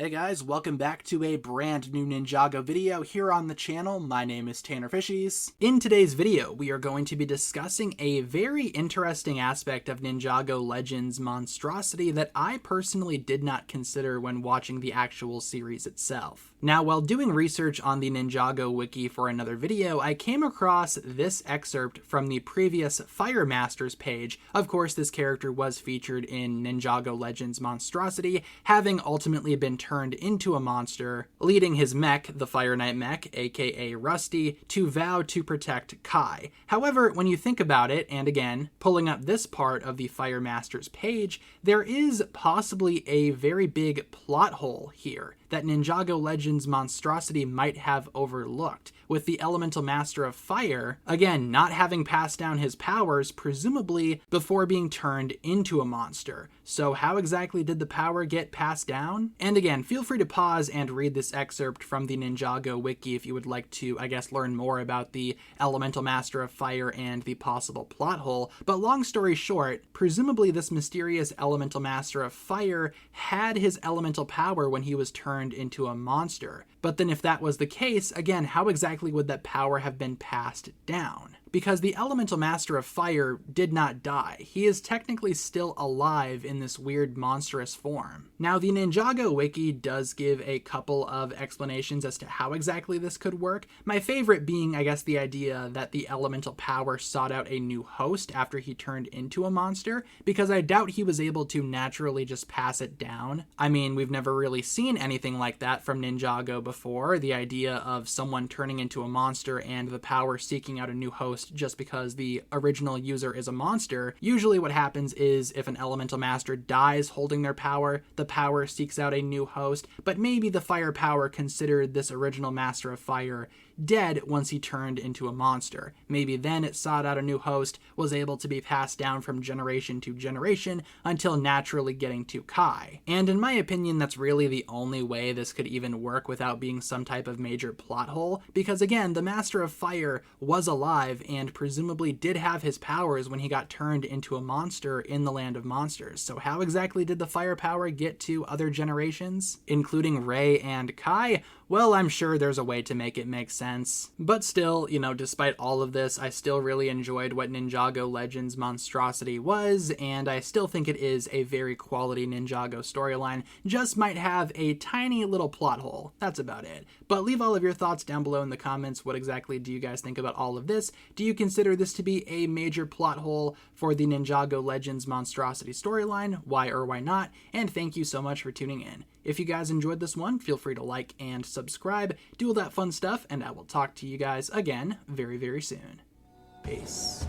Hey guys, welcome back to a brand new Ninjago video here on the channel. My name is TannerFishies. In today's video, we are going to be discussing a very interesting aspect of Ninjago Legends monstrosity that I personally did not consider when watching the actual series itself. Now, while doing research on the Ninjago wiki for another video, I came across this excerpt from the previous Fire Masters page. Of course, this character was featured in Ninjago Legends monstrosity, having ultimately been turned into a monster, leading his mech, the Fire Knight mech, aka Rusty, to vow to protect Kai. However, when you think about it, and again, pulling up this part of the Fire Masters page, there is possibly a very big plot hole here that Ninjago Legends monstrosity might have overlooked, with the Elemental Master of Fire, again, not having passed down his powers, presumably before being turned into a monster. So how exactly did the power get passed down? And again, feel free to pause and read this excerpt from the Ninjago wiki if you would like to, I guess, learn more about the Elemental Master of Fire and the possible plot hole. But long story short, presumably this mysterious Elemental Master of Fire had his elemental power when he was turned into a monster. But then if that was the case, again, how exactly would that power have been passed down? Because the Elemental Master of Fire did not die. He is technically still alive in this weird monstrous form. Now, the Ninjago wiki does give a couple of explanations as to how exactly this could work. My favorite being, I guess, the idea that the elemental power sought out a new host after he turned into a monster, because I doubt he was able to naturally just pass it down. I mean, we've never really seen anything like that from Ninjago before, the idea of someone turning into a monster and the power seeking out a new host just because the original user is a monster. Usually what happens is if an elemental master dies holding their power, the power seeks out a new host, but maybe the fire power considered this original master of fire dead once he turned into a monster. Maybe then it sought out a new host, was able to be passed down from generation to generation until naturally getting to Kai. And in my opinion, that's really the only way this could even work without being some type of major plot hole, because again, the Master of Fire was alive and presumably did have his powers when he got turned into a monster in the Land of Monsters. So how exactly did the fire power get to other generations, including Rei and Kai? Well, I'm sure there's a way to make it make sense. But still, despite all of this, I still really enjoyed what Ninjago Legends monstrosity was, and I still think it is a very quality Ninjago storyline. Just might have a tiny little plot hole. That's about it. But leave all of your thoughts down below in the comments. What exactly do you guys think about all of this? Do you consider this to be a major plot hole for the Ninjago Legends monstrosity storyline? Why or why not? And thank you so much for tuning in. If you guys enjoyed this one, feel free to like and subscribe, do all that fun stuff, and I will talk to you guys again very, very soon. Peace.